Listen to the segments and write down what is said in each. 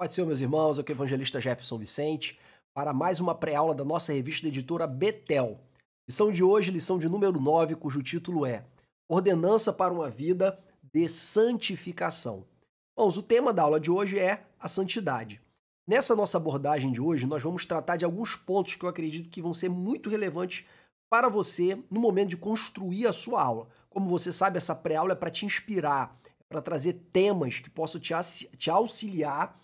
Pode ser, meus irmãos, aqui é o evangelista Jefferson Vicente, para mais uma pré-aula da nossa revista da editora Betel. Lição de hoje, lição de número 9, cujo título é Ordenança para uma vida de santificação. Bom, o tema da aula de hoje é a santidade. Nessa nossa abordagem de hoje, nós vamos tratar de alguns pontos que eu acredito que vão ser muito relevantes para você no momento de construir a sua aula. Como você sabe, essa pré-aula é para te inspirar, é para trazer temas que possam te auxiliar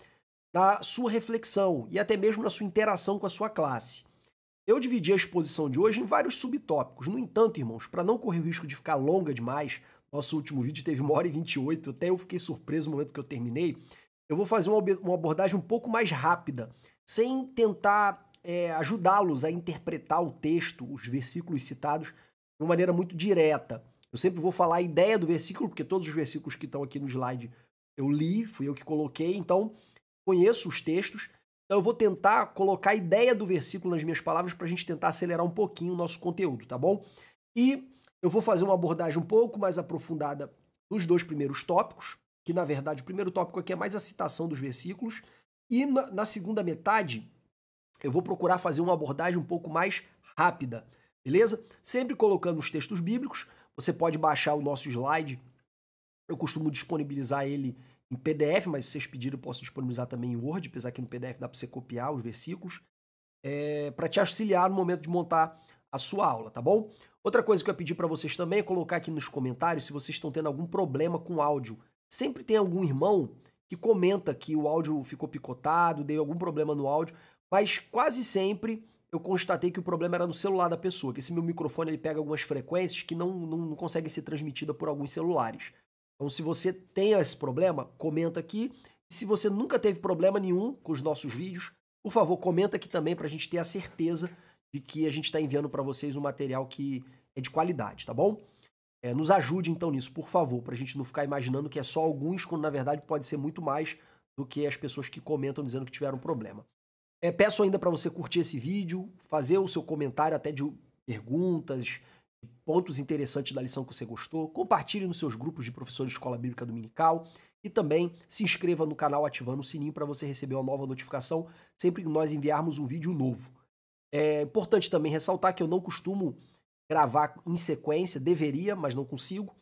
na sua reflexão e até mesmo na sua interação com a sua classe. Eu dividi a exposição de hoje em vários subtópicos. No entanto, irmãos, para não correr o risco de ficar longa demais, nosso último vídeo teve 1h28, até eu fiquei surpreso no momento que eu terminei, eu vou fazer uma abordagem um pouco mais rápida, sem tentar ajudá-los a interpretar o texto, os versículos citados, de uma maneira muito direta. Eu sempre vou falar a ideia do versículo, porque todos os versículos que estão aqui no slide eu li, fui eu que coloquei, então conheço os textos, então eu vou tentar colocar a ideia do versículo nas minhas palavras para a gente tentar acelerar um pouquinho o nosso conteúdo, tá bom? E eu vou fazer uma abordagem um pouco mais aprofundada nos dois primeiros tópicos, que na verdade o primeiro tópico aqui é mais a citação dos versículos, e na segunda metade eu vou procurar fazer uma abordagem um pouco mais rápida, beleza? Sempre colocando os textos bíblicos, você pode baixar o nosso slide, eu costumo disponibilizar ele em PDF, mas se vocês pedirem eu posso disponibilizar também em Word, apesar que no PDF dá para você copiar os versículos, para te auxiliar no momento de montar a sua aula, tá bom? Outra coisa que eu ia pedir para vocês também é colocar aqui nos comentários se vocês estão tendo algum problema com o áudio. Sempre tem algum irmão que comenta que o áudio ficou picotado, deu algum problema no áudio, mas quase sempre eu constatei que o problema era no celular da pessoa, que esse meu microfone ele pega algumas frequências que não conseguem ser transmitidas por alguns celulares. Então, se você tem esse problema, comenta aqui. E se você nunca teve problema nenhum com os nossos vídeos, por favor, comenta aqui também para a gente ter a certeza de que a gente está enviando para vocês um material que é de qualidade, tá bom? Nos ajude então nisso, por favor, para a gente não ficar imaginando que é só alguns, quando na verdade pode ser muito mais do que as pessoas que comentam dizendo que tiveram problema. Peço ainda para você curtir esse vídeo, fazer o seu comentário até de perguntas, pontos interessantes da lição que você gostou, compartilhe nos seus grupos de professores de escola bíblica dominical e também se inscreva no canal ativando o sininho para você receber uma nova notificação sempre que nós enviarmos um vídeo novo. É importante também ressaltar que eu não costumo gravar em sequência, deveria, mas não consigo.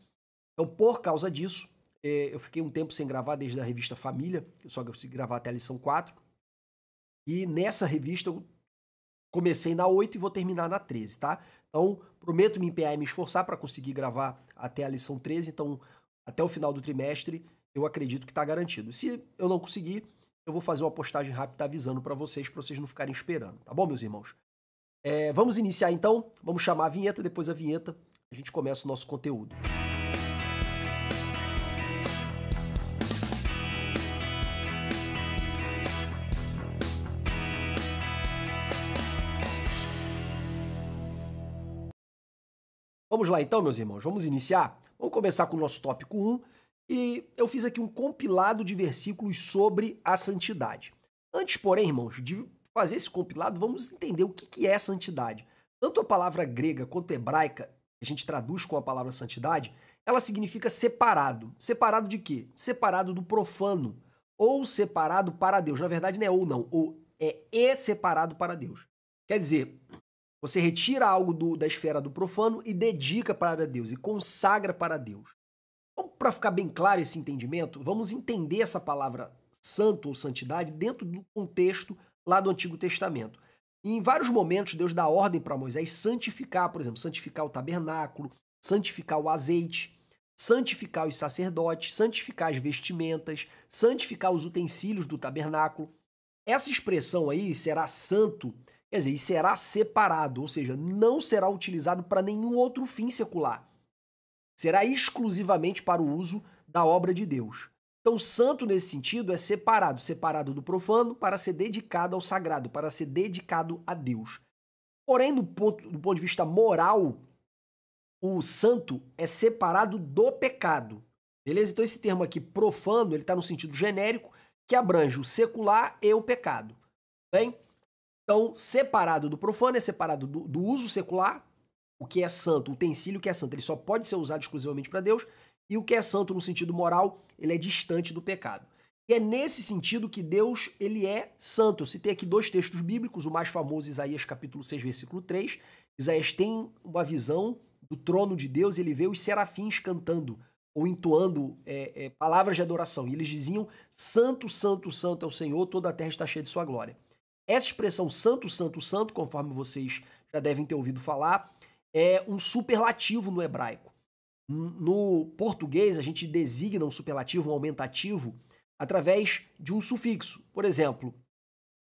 Então, por causa disso, eu fiquei um tempo sem gravar desde a revista Família, eu só consegui gravar até a lição 4. E nessa revista eu comecei na 8 e vou terminar na 13, tá? Então, prometo me empenhar e me esforçar para conseguir gravar até a lição 13, então até o final do trimestre eu acredito que está garantido. Se eu não conseguir, eu vou fazer uma postagem rápida avisando para vocês não ficarem esperando, tá bom, meus irmãos? Vamos iniciar então, vamos chamar a vinheta, depois da vinheta a gente começa o nosso conteúdo. Vamos lá então, meus irmãos, vamos iniciar? Vamos começar com o nosso tópico 1 e eu fiz aqui um compilado de versículos sobre a santidade. Antes, porém, irmãos, de fazer esse compilado, vamos entender o que é santidade. Tanto a palavra grega quanto a hebraica, que a gente traduz com a palavra santidade, ela significa separado. Separado de quê? Separado do profano ou separado para Deus. Na verdade, não é ou não, ou é separado para Deus. Quer dizer, você retira algo da esfera do profano e dedica para Deus, e consagra para Deus. Então, para ficar bem claro esse entendimento, vamos entender essa palavra santo ou santidade dentro do contexto lá do Antigo Testamento. E em vários momentos, Deus dá ordem para Moisés santificar, por exemplo, santificar o tabernáculo, santificar o azeite, santificar os sacerdotes, santificar as vestimentas, santificar os utensílios do tabernáculo. Essa expressão aí, será santo, quer dizer, e será separado, ou seja, não será utilizado para nenhum outro fim secular. Será exclusivamente para o uso da obra de Deus. Então, santo nesse sentido é separado, separado do profano para ser dedicado ao sagrado, para ser dedicado a Deus. Porém, do ponto de vista moral, o santo é separado do pecado. Beleza? Então, esse termo aqui, profano, ele está no sentido genérico, que abrange o secular e o pecado. Bem? Então, separado do profano é separado do uso secular, o que é santo, o utensílio que é santo, ele só pode ser usado exclusivamente para Deus, e o que é santo no sentido moral, ele é distante do pecado. E é nesse sentido que Deus, ele é santo. Eu citei aqui 2 textos bíblicos, o mais famoso, Isaías capítulo 6, versículo 3. Isaías tem uma visão do trono de Deus e ele vê os serafins cantando ou entoando palavras de adoração. E eles diziam, santo, santo, santo é o Senhor, toda a terra está cheia de sua glória. Essa expressão santo, santo, santo, conforme vocês já devem ter ouvido falar, é um superlativo no hebraico. No português, a gente designa um superlativo, um aumentativo, através de um sufixo. Por exemplo,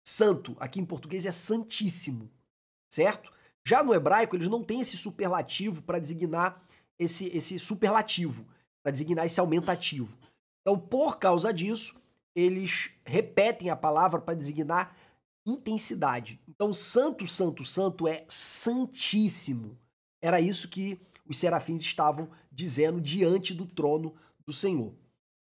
santo, aqui em português é santíssimo, certo? Já no hebraico, eles não têm esse superlativo para designar esse superlativo, para designar esse aumentativo. Então, por causa disso, eles repetem a palavra para designar intensidade. Então, santo, santo, santo é santíssimo. Era isso que os serafins estavam dizendo diante do trono do Senhor.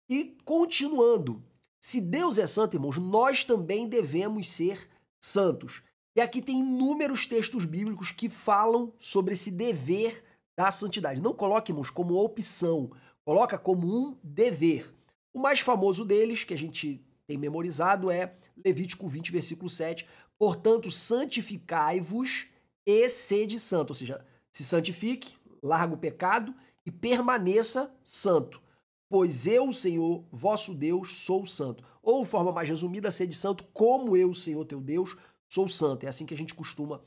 E continuando, se Deus é santo, irmãos, nós também devemos ser santos. E aqui tem inúmeros textos bíblicos que falam sobre esse dever da santidade. Não coloque, irmãos, como opção, coloca como um dever. O mais famoso deles, que a gente tem memorizado, é Levítico 20, versículo 7. Portanto, santificai-vos e sede santo. Ou seja, se santifique, larga o pecado e permaneça santo. Pois eu, Senhor, vosso Deus, sou santo. Ou, de forma mais resumida, sede santo, como eu, Senhor, teu Deus, sou santo. É assim que a gente costuma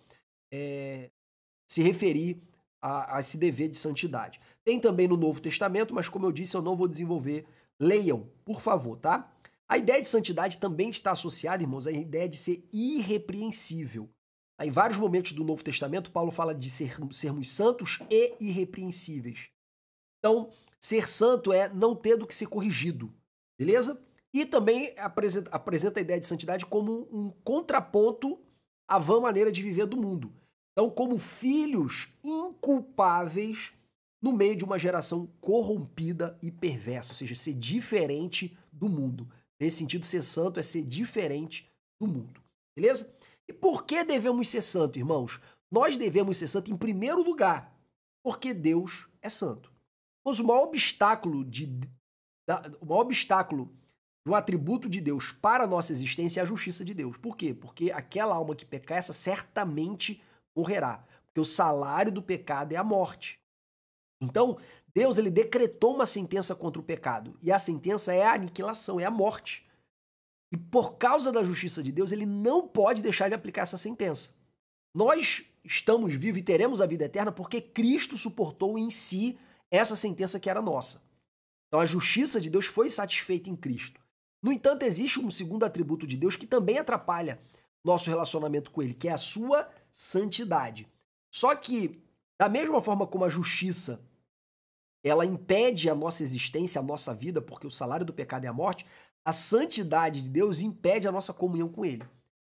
se referir a esse dever de santidade. Tem também no Novo Testamento, mas como eu disse, eu não vou desenvolver. Leiam, por favor, tá? A ideia de santidade também está associada, irmãos, à ideia de ser irrepreensível. Em vários momentos do Novo Testamento, Paulo fala de sermos santos e irrepreensíveis. Então, ser santo é não ter do que ser corrigido, beleza? E também apresenta a ideia de santidade como um contraponto à vã maneira de viver do mundo. Então, como filhos inculpáveis no meio de uma geração corrompida e perversa, ou seja, ser diferente do mundo. Nesse sentido, ser santo é ser diferente do mundo, beleza? E por que devemos ser santos, irmãos? Nós devemos ser santos em primeiro lugar, porque Deus é santo. Mas o maior obstáculo do atributo de Deus para a nossa existência é a justiça de Deus. Por quê? Porque aquela alma que pecar, essa certamente morrerá. Porque o salário do pecado é a morte. Então, Deus ele decretou uma sentença contra o pecado. E a sentença é a aniquilação, é a morte. E por causa da justiça de Deus, ele não pode deixar de aplicar essa sentença. Nós estamos vivos e teremos a vida eterna porque Cristo suportou em si essa sentença que era nossa. Então a justiça de Deus foi satisfeita em Cristo. No entanto, existe um segundo atributo de Deus que também atrapalha nosso relacionamento com ele, que é a sua santidade. Só que, da mesma forma como a justiça ela impede a nossa existência, a nossa vida, porque o salário do pecado é a morte, a santidade de Deus impede a nossa comunhão com ele.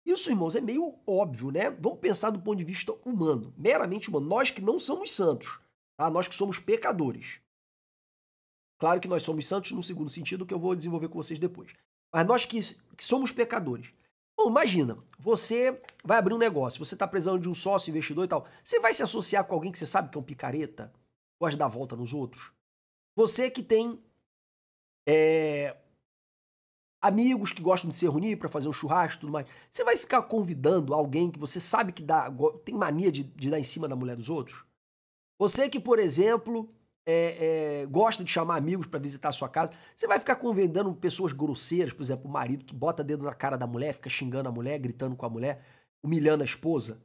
Isso, irmãos, é meio óbvio, né? Vamos pensar do ponto de vista humano, meramente humano. Nós que não somos santos, tá? Nós que somos pecadores. Claro que nós somos santos no segundo sentido, que eu vou desenvolver com vocês depois. Mas nós que somos pecadores. Bom, imagina, você vai abrir um negócio, você está precisando de um sócio, investidor e tal. Você vai se associar com alguém que você sabe que é um picareta? Gosta de dar volta nos outros? Você que tem amigos que gostam de se reunir para fazer um churrasco e tudo mais, você vai ficar convidando alguém que você sabe que tem mania de dar em cima da mulher dos outros? Você que, por exemplo, gosta de chamar amigos para visitar a sua casa, você vai ficar convidando pessoas grosseiras, por exemplo, o marido que bota dedo na cara da mulher, fica xingando a mulher, gritando com a mulher, humilhando a esposa?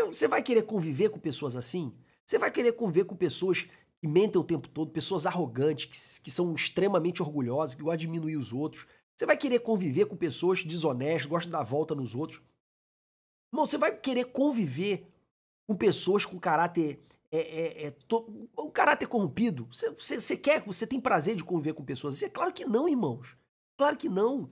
Você vai querer conviver com pessoas assim? Você vai querer conviver com pessoas que mentem o tempo todo, pessoas arrogantes, que são extremamente orgulhosas, que gostam de diminuir os outros? Você vai querer conviver com pessoas desonestas, gostam de dar volta nos outros? Irmão, você vai querer conviver com pessoas com caráter um caráter corrompido? Você tem prazer de conviver com pessoas assim? É claro que não, irmãos. Claro que não.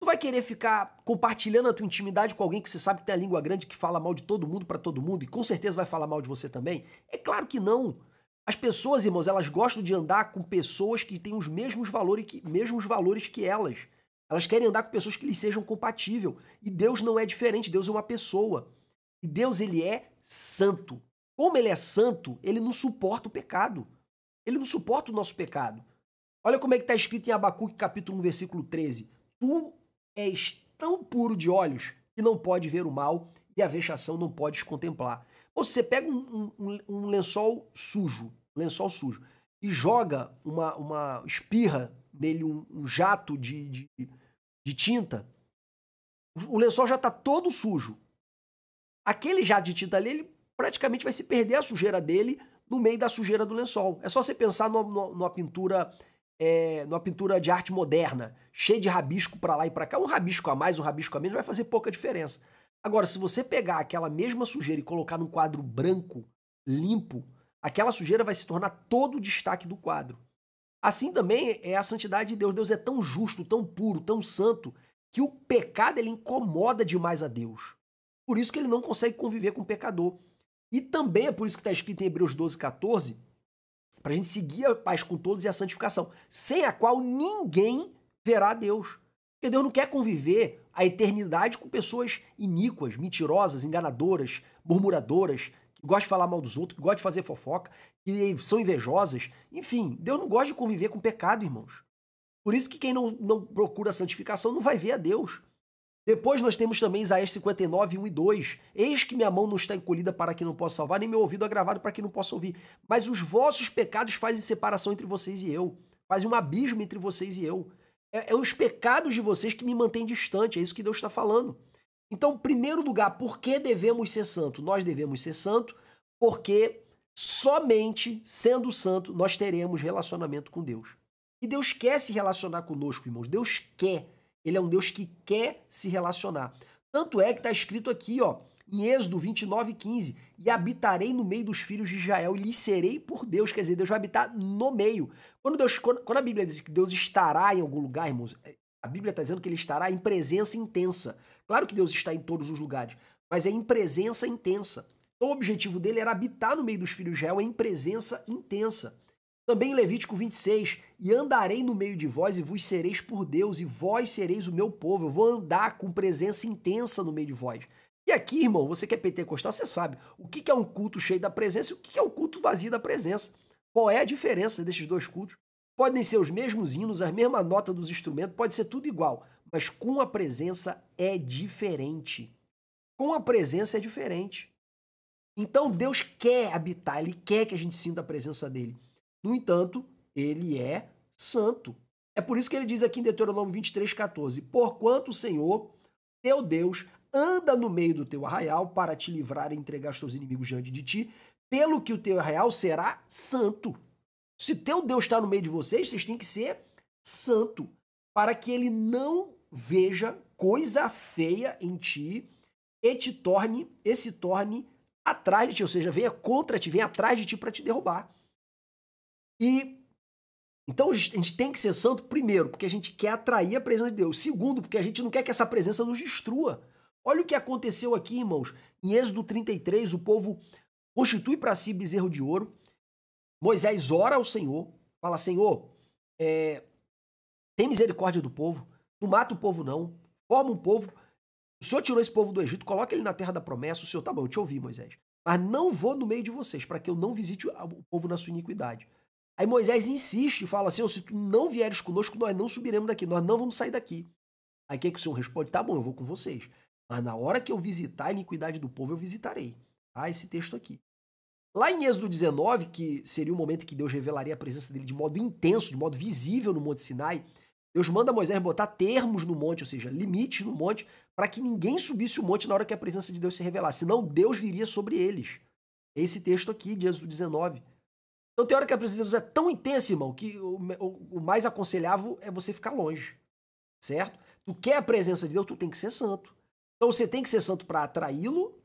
Tu vai querer ficar compartilhando a tua intimidade com alguém que você sabe que tem a língua grande, que fala mal de todo mundo para todo mundo e com certeza vai falar mal de você também? É claro que não. As pessoas, irmãos, elas gostam de andar com pessoas que têm os mesmos valores que elas. Elas querem andar com pessoas que lhes sejam compatíveis. E Deus não é diferente, Deus é uma pessoa. E Deus, ele é santo. Como ele é santo, ele não suporta o pecado. Ele não suporta o nosso pecado. Olha como é que está escrito em Abacuque, capítulo 1, versículo 13. Tu és tão puro de olhos que não pode ver o mal e a vexação não podes contemplar. Ou se você pega um lençol sujo, e joga uma espirra nele, um jato de tinta, o lençol já está todo sujo. Aquele jato de tinta ali, ele praticamente vai se perder a sujeira dele no meio da sujeira do lençol. É só você pensar numa pintura de arte moderna, cheia de rabisco para lá e para cá. Um rabisco a mais, um rabisco a menos vai fazer pouca diferença. Agora, se você pegar aquela mesma sujeira e colocar num quadro branco, limpo, aquela sujeira vai se tornar todo o destaque do quadro. Assim também é a santidade de Deus. Deus é tão justo, tão puro, tão santo, que o pecado ele incomoda demais a Deus. Por isso que ele não consegue conviver com o pecador. E também é por isso que está escrito em Hebreus 12, 14, para a gente seguir a paz com todos e a santificação, sem a qual ninguém verá a Deus. Porque Deus não quer conviver a eternidade com pessoas iníquas, mentirosas, enganadoras, murmuradoras, que gostam de falar mal dos outros, que gostam de fazer fofoca, que são invejosas. Enfim, Deus não gosta de conviver com pecado, irmãos. Por isso que quem não procura a santificação não vai ver a Deus. Depois nós temos também Isaías 59, 1 e 2. Eis que minha mão não está encolhida para que não possa salvar, nem meu ouvido agravado para que não possa ouvir. Mas os vossos pecados fazem separação entre vocês e eu. Fazem um abismo entre vocês e eu. É os pecados de vocês que me mantêm distante. É isso que Deus está falando. Então, em primeiro lugar, por que devemos ser santos? Nós devemos ser santos porque somente sendo santo nós teremos relacionamento com Deus. E Deus quer se relacionar conosco, irmãos. Deus quer. Ele é um Deus que quer se relacionar. Tanto é que está escrito aqui, ó, em Êxodo 29, 15, e habitarei no meio dos filhos de Israel e lhes serei por Deus. Quer dizer, Deus vai habitar no meio. Quando a Bíblia diz que Deus estará em algum lugar, irmãos, a Bíblia está dizendo que ele estará em presença intensa. Claro que Deus está em todos os lugares, mas é em presença intensa. Então o objetivo dele era habitar no meio dos filhos de Israel em presença intensa. Também em Levítico 26, e andarei no meio de vós e vos sereis por Deus, e vós sereis o meu povo. Eu vou andar com presença intensa no meio de vós. E aqui, irmão, você que é pentecostal, você sabe o que é um culto cheio da presença e o que é um culto vazio da presença. Qual é a diferença desses dois cultos? Podem ser os mesmos hinos, a mesma nota dos instrumentos, pode ser tudo igual, mas com a presença é diferente. Com a presença é diferente. Então Deus quer habitar, Ele quer que a gente sinta a presença dEle. No entanto, ele é santo. É por isso que ele diz aqui em Deuteronômio 23, 14: porquanto o Senhor, teu Deus, anda no meio do teu arraial para te livrar e entregar os teus inimigos diante de ti, pelo que o teu arraial será santo. Se teu Deus está no meio de vocês, vocês têm que ser santo, para que ele não veja coisa feia em ti e se torne atrás de ti, ou seja, venha contra ti, venha atrás de ti para te derrubar. E então a gente tem que ser santo, primeiro, porque a gente quer atrair a presença de Deus. Segundo, porque a gente não quer que essa presença nos destrua. Olha o que aconteceu aqui, irmãos. Em Êxodo 33, o povo constitui para si bezerro de ouro. Moisés ora ao Senhor, fala: Senhor, tem misericórdia do povo, não mata o povo não, forma um povo. O Senhor tirou esse povo do Egito, coloca ele na terra da promessa. O Senhor, tá bom, eu te ouvi, Moisés, mas não vou no meio de vocês, para que eu não visite o povo na sua iniquidade. Aí Moisés insiste e fala assim: se tu não vieres conosco, nós não subiremos daqui, nós não vamos sair daqui. Aí o que o Senhor responde? Tá bom, eu vou com vocês, mas na hora que eu visitar a iniquidade do povo, eu visitarei. Tá? Esse texto aqui. Lá em Êxodo 19, que seria o momento em que Deus revelaria a presença dele de modo intenso, de modo visível no Monte Sinai, Deus manda Moisés botar termos no monte, ou seja, limites no monte, para que ninguém subisse o monte na hora que a presença de Deus se revelasse, senão Deus viria sobre eles. Esse texto aqui de Êxodo 19. Então tem hora que a presença de Deus é tão intensa, irmão, que o mais aconselhável é você ficar longe, certo? Tu quer a presença de Deus, tu tem que ser santo. Então você tem que ser santo para atraí-lo,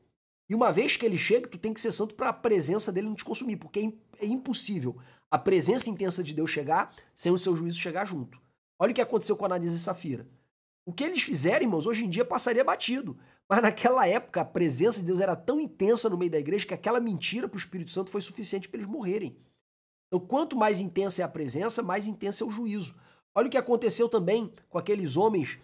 e uma vez que ele chega, tu tem que ser santo para a presença dele não te consumir, porque é impossível a presença intensa de Deus chegar sem o seu juízo chegar junto. Olha o que aconteceu com Ananias e Safira. O que eles fizeram, irmãos, hoje em dia passaria batido. Mas naquela época a presença de Deus era tão intensa no meio da igreja que aquela mentira para o Espírito Santo foi suficiente para eles morrerem. Então, quanto mais intensa é a presença, mais intenso é o juízo. Olha o que aconteceu também com aqueles homens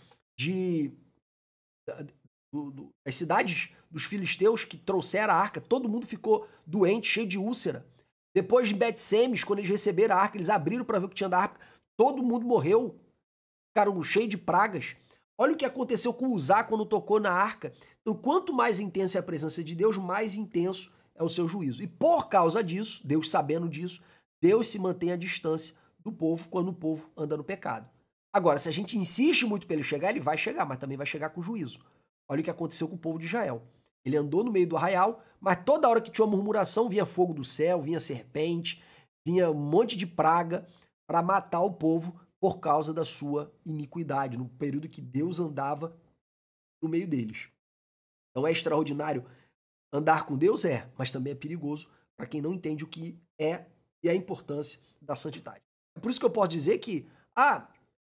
das cidades dos filisteus que trouxeram a arca. Todo mundo ficou doente, cheio de úlcera. Depois de Bet-Semes, quando eles receberam a arca, eles abriram para ver o que tinha da arca. Todo mundo morreu. ficaram cheios de pragas. Olha o que aconteceu com Uzá quando tocou na arca. Então, quanto mais intensa é a presença de Deus, mais intenso é o seu juízo. E por causa disso, Deus sabendo disso, Deus se mantém à distância do povo quando o povo anda no pecado. Agora, se a gente insiste muito para ele chegar, ele vai chegar, mas também vai chegar com juízo. Olha o que aconteceu com o povo de Israel. Ele andou no meio do arraial, mas toda hora que tinha uma murmuração, vinha fogo do céu, vinha serpente, vinha um monte de praga para matar o povo por causa da sua iniquidade, no período que Deus andava no meio deles. Então é extraordinário andar com Deus, mas também é perigoso para quem não entende o que é e a importância da santidade. É por isso que eu posso dizer que,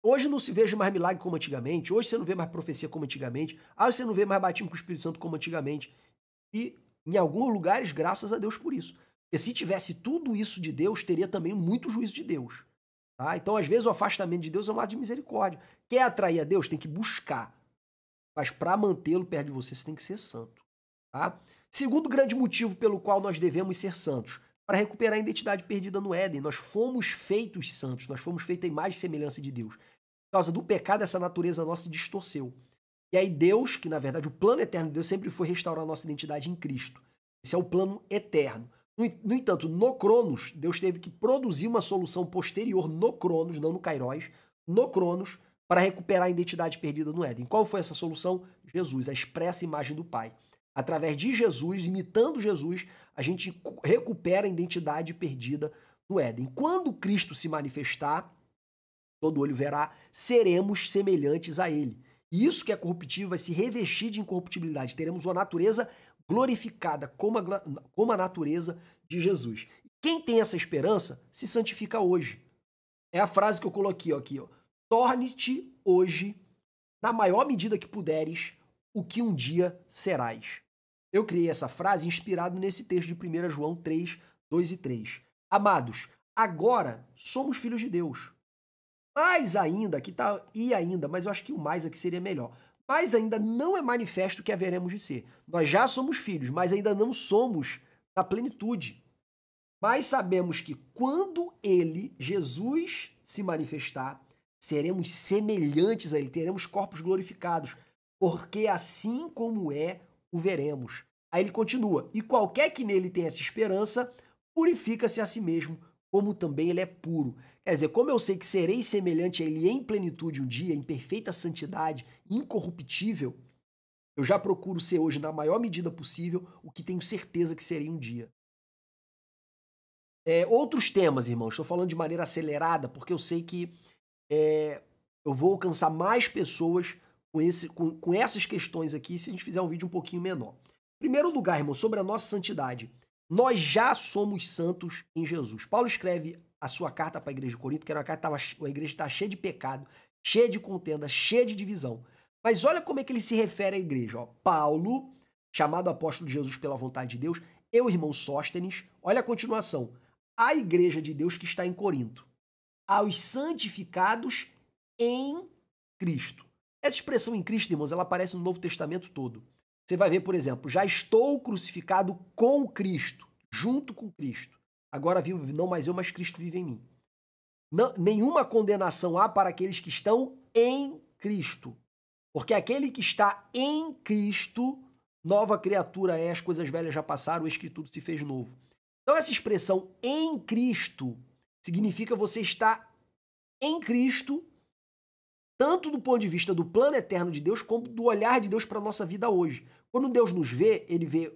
hoje não se veja mais milagre como antigamente, hoje você não vê mais profecia como antigamente, você não vê mais batismo com o Espírito Santo como antigamente. E em alguns lugares, graças a Deus por isso. Porque se tivesse tudo isso de Deus, teria também muito juízo de Deus. Tá? Então, às vezes, o afastamento de Deus é um ato de misericórdia. Quer atrair a Deus? Tem que buscar. Mas para mantê-lo perto de você, você tem que ser santo. Tá? Segundo grande motivo pelo qual nós devemos ser santos, para recuperar a identidade perdida no Éden. Nós fomos feitos santos, nós fomos feitos à imagem e semelhança de Deus. Por causa do pecado, essa natureza nossa se distorceu. E aí Deus, que na verdade o plano eterno de Deus sempre foi restaurar a nossa identidade em Cristo. Esse é o plano eterno. No entanto, no Cronos, Deus teve que produzir uma solução posterior no Cronos, não no Kairos, no Cronos, para recuperar a identidade perdida no Éden. Qual foi essa solução? Jesus, a expressa imagem do Pai. Através de Jesus, imitando Jesus, a gente recupera a identidade perdida no Éden. Quando Cristo se manifestar, todo olho verá, seremos semelhantes a Ele. E isso que é corruptível vai se revestir de incorruptibilidade. Teremos uma natureza glorificada como a natureza de Jesus. Quem tem essa esperança se santifica hoje. É a frase que eu coloquei aqui. Torne-te hoje, na maior medida que puderes, o que um dia serás. Eu criei essa frase inspirado nesse texto de 1 João 3, 2 e 3. Amados, agora somos filhos de Deus. Mais ainda, aqui tá e ainda, mas eu acho que o mais aqui seria melhor. Mas ainda não é manifesto que haveremos de ser. Nós já somos filhos, mas ainda não somos na plenitude. Mas sabemos que quando ele, Jesus, se manifestar, seremos semelhantes a ele, teremos corpos glorificados, porque assim como o veremos. Aí ele continua, e qualquer que nele tenha essa esperança, purifica-se a si mesmo, como também ele é puro. Quer dizer, como eu sei que serei semelhante a ele em plenitude um dia, em perfeita santidade, incorruptível, eu já procuro ser hoje, na maior medida possível, o que tenho certeza que serei um dia. Outros temas, irmãos, estou falando de maneira acelerada, porque eu sei que eu vou alcançar mais pessoas com essas questões aqui se a gente fizer um vídeo um pouquinho menor. Em primeiro lugar, irmão, sobre a nossa santidade. Nós já somos santos em Jesus. Paulo escreve a sua carta para a igreja de Corinto, que era uma carta que a igreja está cheia de pecado, cheia de contenda, cheia de divisão. Mas olha como é que ele se refere à igreja. Paulo, chamado apóstolo de Jesus pela vontade de Deus, eu, irmão Sóstenes, olha a continuação. A igreja de Deus que está em Corinto. Aos santificados em Cristo. Essa expressão em Cristo, irmãos, ela aparece no Novo Testamento todo. Você vai ver, por exemplo, já estou crucificado com Cristo, junto com Cristo. Agora vivo não mais eu, mas Cristo vive em mim. Nenhuma condenação há para aqueles que estão em Cristo. Porque aquele que está em Cristo, nova criatura é, as coisas velhas já passaram, eis que tudo se fez novo. Então essa expressão em Cristo significa você estar em Cristo, tanto do ponto de vista do plano eterno de Deus, como do olhar de Deus para a nossa vida hoje. Quando Deus nos vê, ele vê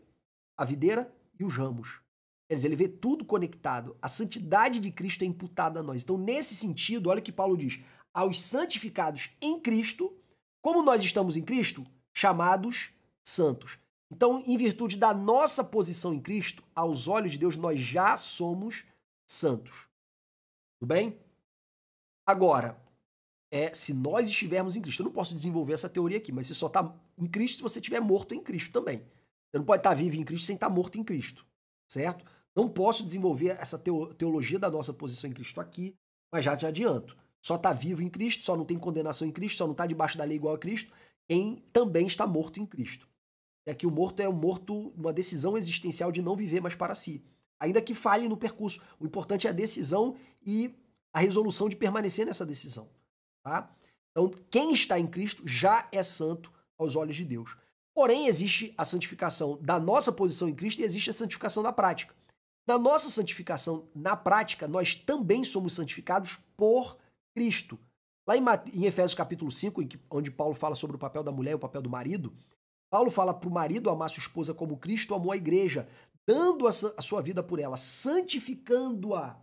a videira e os ramos. Quer dizer, ele vê tudo conectado. A santidade de Cristo é imputada a nós. Então, nesse sentido, olha o que Paulo diz. Aos santificados em Cristo, como nós estamos em Cristo, chamados santos. Então, em virtude da nossa posição em Cristo, aos olhos de Deus, nós já somos santos. Tudo bem? Agora, se nós estivermos em Cristo. Eu não posso desenvolver essa teoria aqui, mas você só está em Cristo se você estiver morto em Cristo também. Você não pode estar vivo em Cristo sem estar morto em Cristo, certo? Não posso desenvolver essa teologia da nossa posição em Cristo aqui, mas já te adianto. Só está vivo em Cristo, só não tem condenação em Cristo, só não está debaixo da lei igual a Cristo, quem também está morto em Cristo. E aqui o morto é uma decisão existencial de não viver mais para si. Ainda que falhe no percurso. O importante é a decisão e a resolução de permanecer nessa decisão. Tá? Então, quem está em Cristo já é santo aos olhos de Deus. Porém, existe a santificação da nossa posição em Cristo e existe a santificação na prática. Na nossa santificação na prática, nós também somos santificados por Cristo. Lá em Efésios capítulo 5, onde Paulo fala sobre o papel da mulher e o papel do marido, Paulo fala para o marido amar sua esposa como Cristo amou a igreja, dando a sua vida por ela, santificando-a,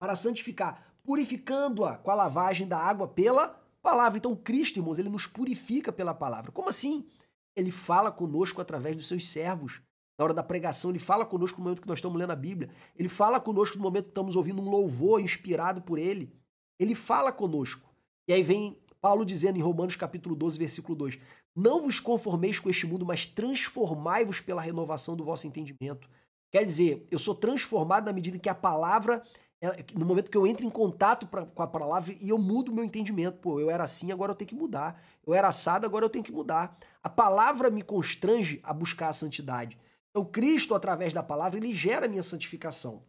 para santificar, purificando-a com a lavagem da água pela palavra. Então, Cristo, irmãos, ele nos purifica pela palavra. Como assim? Ele fala conosco através dos seus servos. Na hora da pregação, ele fala conosco no momento que nós estamos lendo a Bíblia. Ele fala conosco no momento que estamos ouvindo um louvor inspirado por ele. Ele fala conosco. E aí vem Paulo dizendo em Romanos capítulo 12, versículo 2, não vos conformeis com este mundo, mas transformai-vos pela renovação do vosso entendimento. Quer dizer, eu sou transformado na medida que a palavra, no momento que eu entro em contato com a palavra e eu mudo o meu entendimento. Pô, eu era assim, agora eu tenho que mudar. Eu era assado, agora eu tenho que mudar. A palavra me constrange a buscar a santidade. Então, Cristo, através da palavra, ele gera a minha santificação.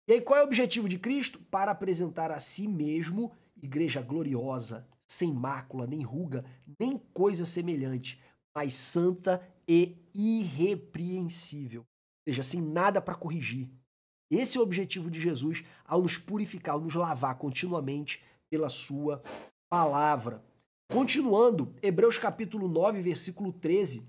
E aí, qual é o objetivo de Cristo? Para apresentar a si mesmo igreja gloriosa, sem mácula, nem ruga, nem coisa semelhante, mas santa e irrepreensível. Ou seja, sem nada para corrigir. Esse é o objetivo de Jesus ao nos purificar, ao nos lavar continuamente pela sua palavra. Continuando, Hebreus capítulo 9, versículo 13,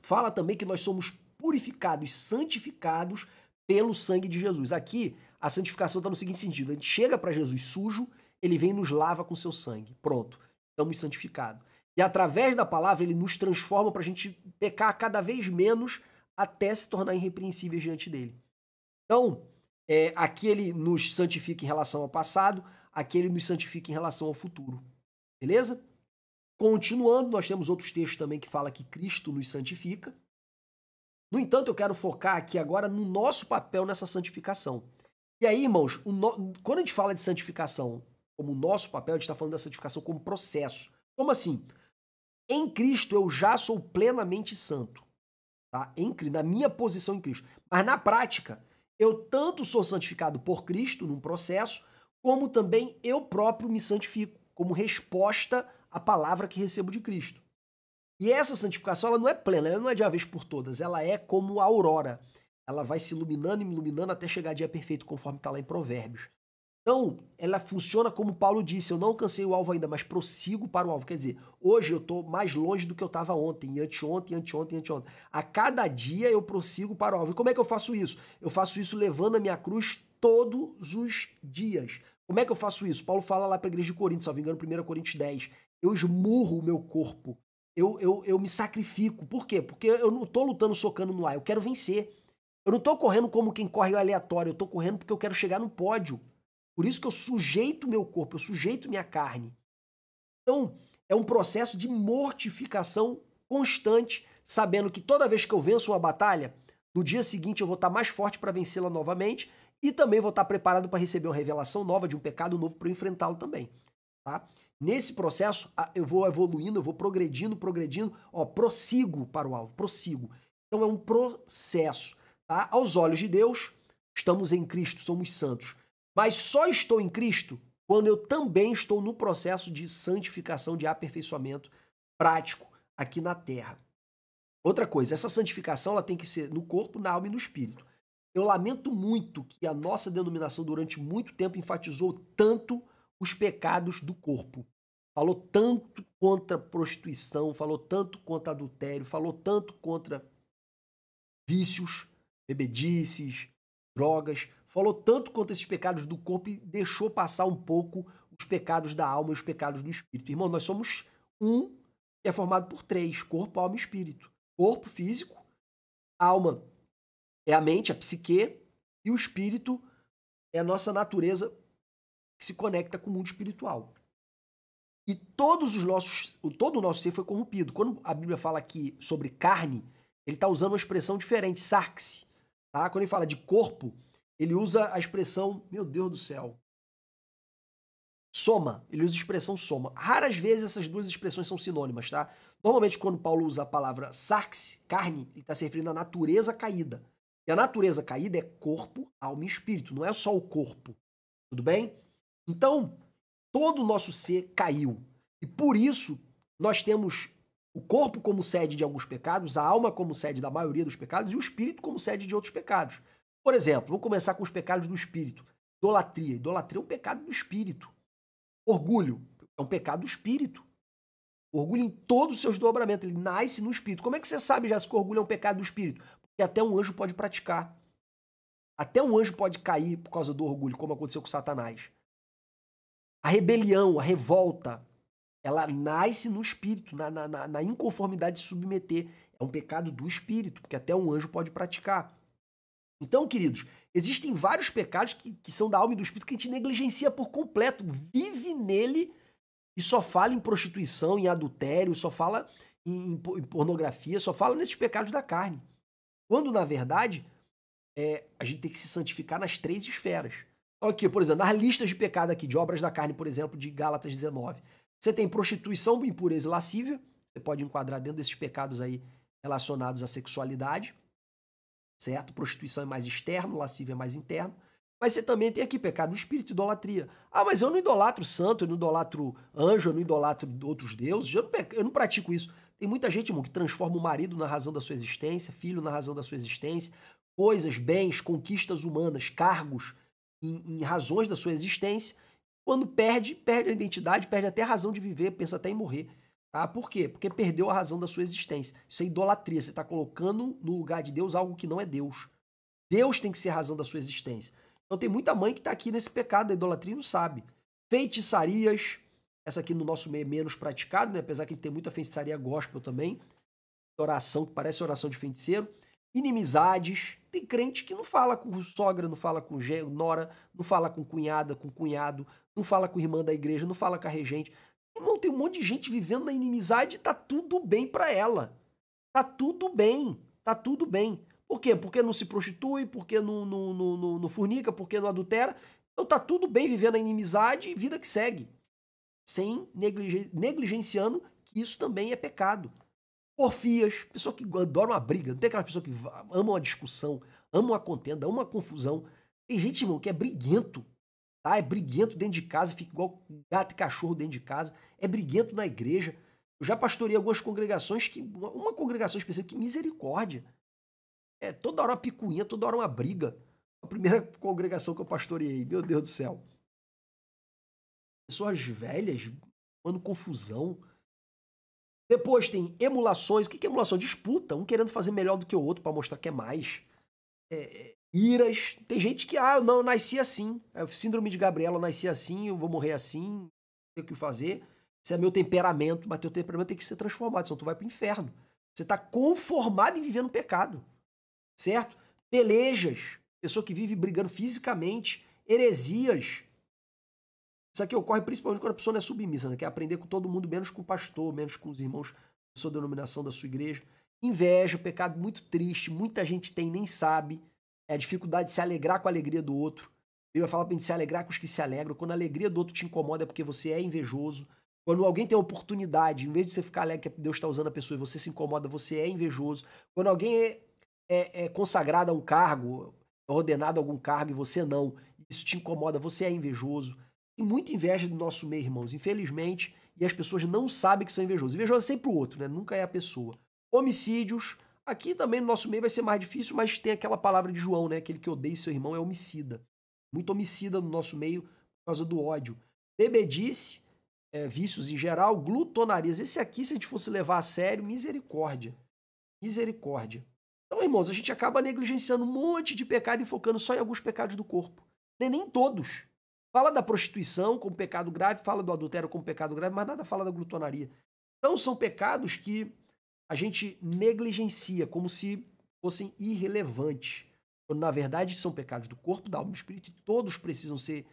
fala também que nós somos purificados, santificados pelo sangue de Jesus. Aqui, a santificação está no seguinte sentido, a gente chega para Jesus sujo, ele vem e nos lava com seu sangue. Pronto, estamos santificados. E através da palavra, ele nos transforma para a gente pecar cada vez menos até se tornar irrepreensíveis diante dele. Então, aqui ele nos santifica em relação ao passado, aqui ele nos santifica em relação ao futuro. Beleza? Continuando, nós temos outros textos também que falam que Cristo nos santifica. No entanto, eu quero focar aqui agora no nosso papel nessa santificação. E aí, irmãos, quando a gente fala de santificação como nosso papel, a gente está falando da santificação como processo. Como assim? Em Cristo eu já sou plenamente santo. Tá? Na minha posição em Cristo. Mas na prática, eu tanto sou santificado por Cristo num processo, como também eu próprio me santifico, como resposta à palavra que recebo de Cristo. E essa santificação ela não é plena, ela não é de uma vez por todas, ela é como a aurora. Ela vai se iluminando e iluminando até chegar a dia perfeito, conforme está lá em Provérbios. Então, ela funciona como Paulo disse, eu não alcancei o alvo ainda, mas prossigo para o alvo. Quer dizer, hoje eu estou mais longe do que eu estava ontem, e anteontem. A cada dia eu prossigo para o alvo. E como é que eu faço isso? Eu faço isso levando a minha cruz todos os dias. Como é que eu faço isso? Paulo fala lá para a igreja de Corinto, se não me engano, 1 Coríntios 10. Eu esmurro o meu corpo. Eu me sacrifico. Por quê? Porque eu não estou lutando socando no ar, eu quero vencer. Eu não estou correndo como quem corre aleatório, eu estou correndo porque eu quero chegar no pódio. Por isso que eu sujeito meu corpo, eu sujeito minha carne. Então, é um processo de mortificação constante, sabendo que toda vez que eu venço uma batalha, no dia seguinte eu vou estar mais forte para vencê-la novamente e também vou estar preparado para receber uma revelação nova de um pecado novo para enfrentá-lo também. Tá? Nesse processo, eu vou evoluindo, eu vou progredindo, prossigo para o alvo, prossigo. Então é um processo. Tá? Aos olhos de Deus, estamos em Cristo, somos santos. Mas só estou em Cristo quando eu também estou no processo de santificação, de aperfeiçoamento prático aqui na Terra. Outra coisa, essa santificação ela tem que ser no corpo, na alma e no espírito. Eu lamento muito que a nossa denominação durante muito tempo enfatizou tanto os pecados do corpo. Falou tanto contra prostituição, falou tanto contra adultério, falou tanto contra vícios, bebedices, drogas, falou tanto contra esses pecados do corpo e deixou passar um pouco os pecados da alma e os pecados do espírito. Irmão, nós somos um que é formado por três, corpo, alma e espírito. Corpo físico, alma é a mente, a psique, e o espírito é a nossa natureza que se conecta com o mundo espiritual. E todo o nosso ser foi corrompido. Quando a Bíblia fala aqui sobre carne, ele está usando uma expressão diferente, sarx. Tá? Quando ele fala de corpo, ele usa a expressão, meu Deus do céu, soma. Ele usa a expressão soma. Raras vezes essas duas expressões são sinônimas, tá? Normalmente, quando Paulo usa a palavra sarx, carne, ele está se referindo à natureza caída. E a natureza caída é corpo, alma e espírito, não é só o corpo. Tudo bem? Então, todo o nosso ser caiu. E por isso, nós temos o corpo como sede de alguns pecados, a alma como sede da maioria dos pecados e o espírito como sede de outros pecados. Por exemplo, vamos começar com os pecados do espírito. Idolatria. Idolatria é um pecado do espírito. Orgulho é um pecado do espírito. Orgulho em todos os seus dobramentos, ele nasce no espírito. Como é que você sabe, já, se o orgulho é um pecado do espírito? Porque até um anjo pode praticar. Até um anjo pode cair por causa do orgulho, como aconteceu com Satanás. A rebelião, a revolta, ela nasce no espírito, na inconformidade de se submeter. É um pecado do espírito, porque até um anjo pode praticar. Então, queridos, existem vários pecados que são da alma e do espírito que a gente negligencia por completo, vive nele e só fala em prostituição, em adultério, só fala em pornografia, só fala nesses pecados da carne. Quando, na verdade, a gente tem que se santificar nas 3 esferas. Então, aqui, por exemplo, nas listas de pecado aqui, de obras da carne, por exemplo, de Gálatas 19, você tem prostituição, impureza e lascívia, você pode enquadrar dentro desses pecados aí relacionados à sexualidade, certo? Prostituição é mais externo, lascívia é mais interno. Mas você também tem aqui pecado do espírito, idolatria. Ah, mas eu não idolatro santo, eu não idolatro anjo, eu não idolatro outros deuses, eu não pratico isso. Tem muita gente, irmão, que transforma o marido na razão da sua existência, filho na razão da sua existência, coisas, bens, conquistas humanas, cargos em razões da sua existência. Quando perde a identidade, perde até a razão de viver, pensa até em morrer. Tá? Por quê? Porque perdeu a razão da sua existência. Isso é idolatria, você está colocando no lugar de Deus algo que não é Deus. Deus tem que ser a razão da sua existência. Então tem muita mãe que está aqui nesse pecado da idolatria e não sabe. Feitiçarias, essa aqui no nosso meio é menos praticado, né? Apesar que a gente tem muita feitiçaria gospel também. Oração que parece oração de feiticeiro. Inimizades. Tem crente que não fala com sogra, não fala com nora, não fala com cunhada, com cunhado, não fala com irmã da igreja, não fala com a regente. Irmão, tem um monte de gente vivendo na inimizade e tá tudo bem para ela. Tá tudo bem. Tá tudo bem. Por quê? Porque não se prostitui, porque não fornica, porque não adultera. Então tá tudo bem vivendo a inimizade e vida que segue. Sem negligenciando que isso também é pecado. Porfias, pessoa que adora uma briga. Não tem aquela pessoa que ama uma discussão, ama uma contenda, ama uma confusão. Tem gente, irmão, que é briguento. Tá? É briguento dentro de casa, fica igual gato e cachorro dentro de casa. É briguento na igreja. Eu já pastorei algumas congregações que... Uma congregação específica, que misericórdia. É toda hora uma picuinha, toda hora uma briga. A primeira congregação que eu pastoreei, meu Deus do céu. Pessoas velhas, mano, confusão. Depois tem emulações. O que é emulação? Disputa, um querendo fazer melhor do que o outro para mostrar que é mais. Iras. Tem gente que, não, eu nasci assim. Síndrome de Gabriela, eu nasci assim, eu vou morrer assim, não tem o que fazer. Isso é meu temperamento, mas teu temperamento tem que ser transformado, senão tu vai pro inferno. Você tá conformado em viver no pecado. Certo? Pelejas, pessoa que vive brigando fisicamente, heresias. Isso aqui ocorre principalmente quando a pessoa não é submissa, né? Quer aprender com todo mundo, menos com o pastor, menos com os irmãos da sua denominação, da sua igreja. Inveja, pecado muito triste, muita gente tem, nem sabe. É a dificuldade de se alegrar com a alegria do outro. Ele vai falar pra gente se alegrar com os que se alegram. Quando a alegria do outro te incomoda é porque você é invejoso. Quando alguém tem a oportunidade, em vez de você ficar alegre que Deus está usando a pessoa e você se incomoda, você é invejoso. Quando alguém é consagrado a um cargo, é ordenado a algum cargo e você não, isso te incomoda, você é invejoso. Tem muita inveja do nosso meio, irmãos, infelizmente, e as pessoas não sabem que são invejosos. Invejoso é sempre o outro, né? Nunca é a pessoa. Homicídios, aqui também no nosso meio vai ser mais difícil, mas tem aquela palavra de João, né? Aquele que odeia seu irmão é homicida. Muito homicida no nosso meio por causa do ódio. Bebedice, vícios em geral, glutonarias. Esse aqui, se a gente fosse levar a sério, misericórdia. Misericórdia. Então, irmãos, a gente acaba negligenciando um monte de pecado e focando só em alguns pecados do corpo. Nem todos. Fala da prostituição como pecado grave, fala do adultério como pecado grave, mas nada fala da glutonaria. Então, são pecados que a gente negligencia como se fossem irrelevantes. Quando, na verdade, são pecados do corpo, da alma e do espírito, e todos precisam ser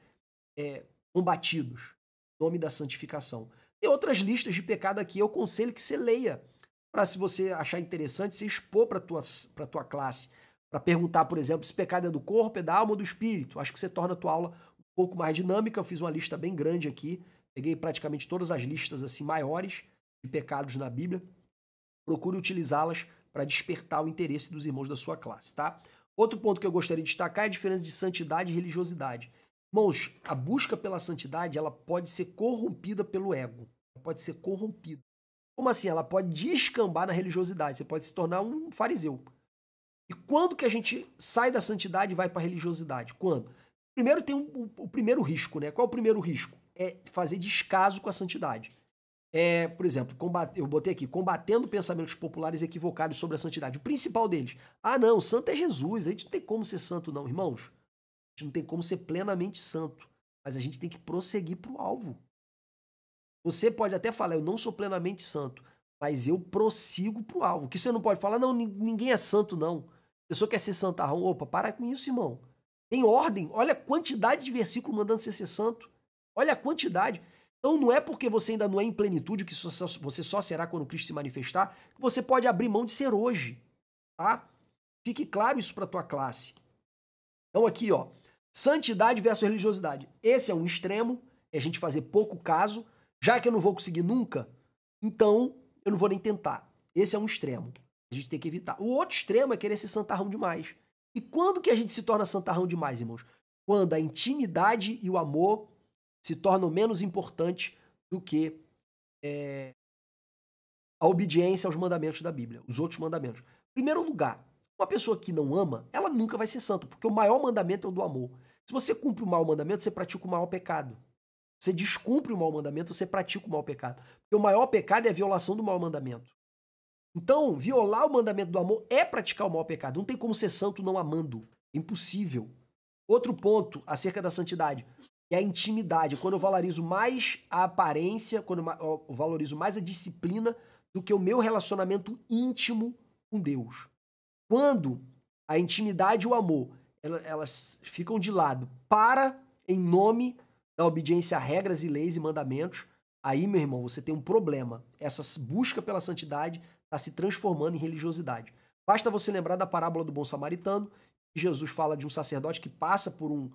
combatidos em nome da santificação. Tem outras listas de pecado aqui, eu aconselho que você leia, para, se você achar interessante, você expor para tua classe, para perguntar, por exemplo, se pecado é do corpo, é da alma ou do espírito. Acho que você torna a tua aula um pouco mais dinâmica. Eu fiz uma lista bem grande aqui, peguei praticamente todas as listas assim maiores de pecados na Bíblia. Procure utilizá-las para despertar o interesse dos irmãos da sua classe, tá? Outro ponto que eu gostaria de destacar é a diferença de santidade e religiosidade. Irmãos, a busca pela santidade, ela pode ser corrompida pelo ego. pode ser corrompida. Como assim? Ela pode descambar na religiosidade, você pode se tornar um fariseu. E quando que a gente sai da santidade e vai para a religiosidade? Quando? Primeiro tem o primeiro risco, né? Qual é o primeiro risco? É fazer descaso com a santidade. Por exemplo, eu botei aqui, combatendo pensamentos populares equivocados sobre a santidade. O principal deles, não, santo é Jesus, a gente não tem como ser santo não, irmãos. A gente não tem como ser plenamente santo, mas a gente tem que prosseguir para o alvo. Você pode até falar, eu não sou plenamente santo, mas eu prossigo para o alvo. Que você não pode falar, não, ninguém é santo não. A pessoa quer ser santarrão, opa, para com isso, irmão. Tem ordem, olha a quantidade de versículo mandando você ser santo. Olha a quantidade. Então não é porque você ainda não é em plenitude, que você só será quando Cristo se manifestar, que você pode abrir mão de ser hoje, tá? Fique claro isso para tua classe. Então aqui, ó, santidade versus religiosidade. Esse é um extremo, é a gente fazer pouco caso, já que eu não vou conseguir nunca, então eu não vou nem tentar. Esse é um extremo, a gente tem que evitar. O outro extremo é querer ser santarrão demais. E quando que a gente se torna santarrão demais, irmãos? Quando a intimidade e o amor se tornam menos importantes do que a obediência aos mandamentos da Bíblia, os outros mandamentos. Em primeiro lugar, uma pessoa que não ama, ela nunca vai ser santa, porque o maior mandamento é o do amor. Se você cumpre o mau mandamento, você pratica o maior pecado. Você descumpre o mau mandamento, você pratica o maior pecado. Porque o maior pecado é a violação do maior mandamento. Então, violar o mandamento do amor é praticar o maior pecado. Não tem como ser santo não amando. É impossível. Outro ponto acerca da santidade é a intimidade. Quando eu valorizo mais a aparência, quando eu valorizo mais a disciplina do que o meu relacionamento íntimo com Deus. Quando a intimidade e o amor elas ficam de lado em nome da obediência a regras e leis e mandamentos, aí, meu irmão, você tem um problema. Essa busca pela santidade está se transformando em religiosidade. Basta você lembrar da parábola do bom samaritano, que Jesus fala de um sacerdote que passa por um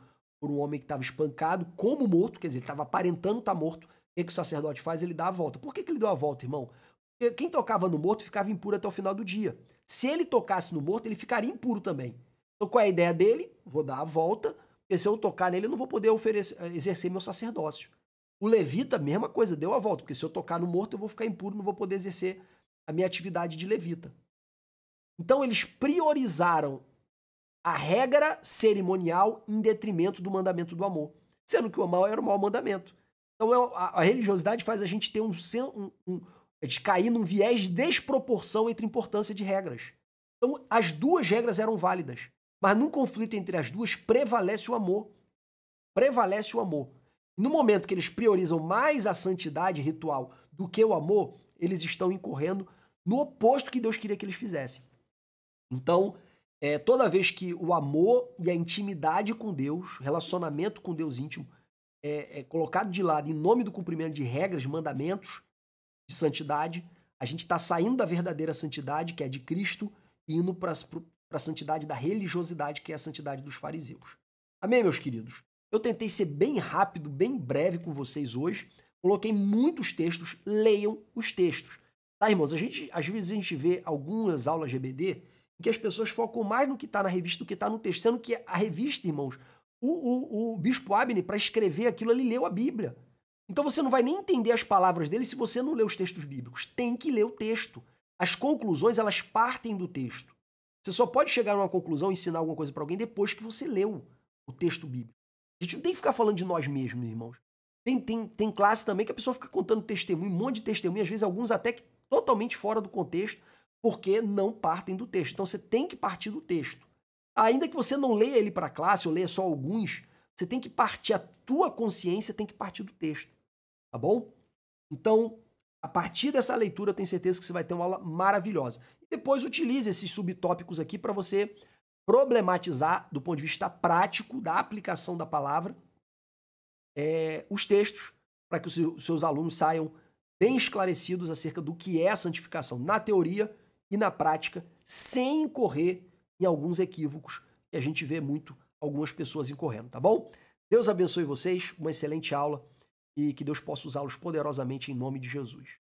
homem que estava espancado como morto, quer dizer, ele estava aparentando estar morto. O que o sacerdote faz? Ele dá a volta. Por que ele deu a volta, irmão? Porque quem tocava no morto ficava impuro até o final do dia. Se ele tocasse no morto, ele ficaria impuro também. Então qual é a ideia dele? Vou dar a volta, porque se eu tocar nele, eu não vou poder exercer meu sacerdócio. O levita, mesma coisa, deu a volta, porque se eu tocar no morto, eu vou ficar impuro, não vou poder exercer a minha atividade de levita. Então eles priorizaram a regra cerimonial em detrimento do mandamento do amor, sendo que o amor era o maior mandamento. Então a religiosidade faz a gente ter de cair num viés de desproporção entre importância de regras. Então as duas regras eram válidas, mas num conflito entre as duas prevalece o amor. Prevalece o amor. No momento que eles priorizam mais a santidade ritual do que o amor, eles estão incorrendo no oposto que Deus queria que eles fizessem. Então, toda vez que o amor e a intimidade com Deus, relacionamento com Deus íntimo, é colocado de lado em nome do cumprimento de regras, mandamentos de santidade, a gente está saindo da verdadeira santidade, que é de Cristo, e indo para a santidade da religiosidade, que é a santidade dos fariseus. Amém, meus queridos? Eu tentei ser bem rápido, bem breve com vocês hoje. Coloquei muitos textos, leiam os textos. Tá, irmãos? Às vezes a gente vê algumas aulas GBD em que as pessoas focam mais no que está na revista do que está no texto, sendo que a revista, irmãos, o bispo Abner, para escrever aquilo, ele leu a Bíblia. Então você não vai nem entender as palavras dele se você não ler os textos bíblicos. Tem que ler o texto. As conclusões, elas partem do texto. Você só pode chegar a uma conclusão e ensinar alguma coisa para alguém depois que você leu o texto bíblico. A gente não tem que ficar falando de nós mesmos, irmãos. Tem classe também que a pessoa fica contando testemunho, um monte de testemunho, às vezes alguns até que totalmente fora do contexto, porque não partem do texto. Então você tem que partir do texto. Ainda que você não leia ele para a classe ou leia só alguns, você tem que partir, a tua consciência tem que partir do texto. Tá bom? Então, a partir dessa leitura, eu tenho certeza que você vai ter uma aula maravilhosa. E depois utilize esses subtópicos aqui para você problematizar, do ponto de vista prático, da aplicação da palavra, os textos, para que os seus alunos saiam bem esclarecidos acerca do que é a santificação na teoria e na prática, sem incorrer em alguns equívocos que a gente vê muito algumas pessoas incorrendo, tá bom? Deus abençoe vocês, uma excelente aula e que Deus possa usá-los poderosamente em nome de Jesus.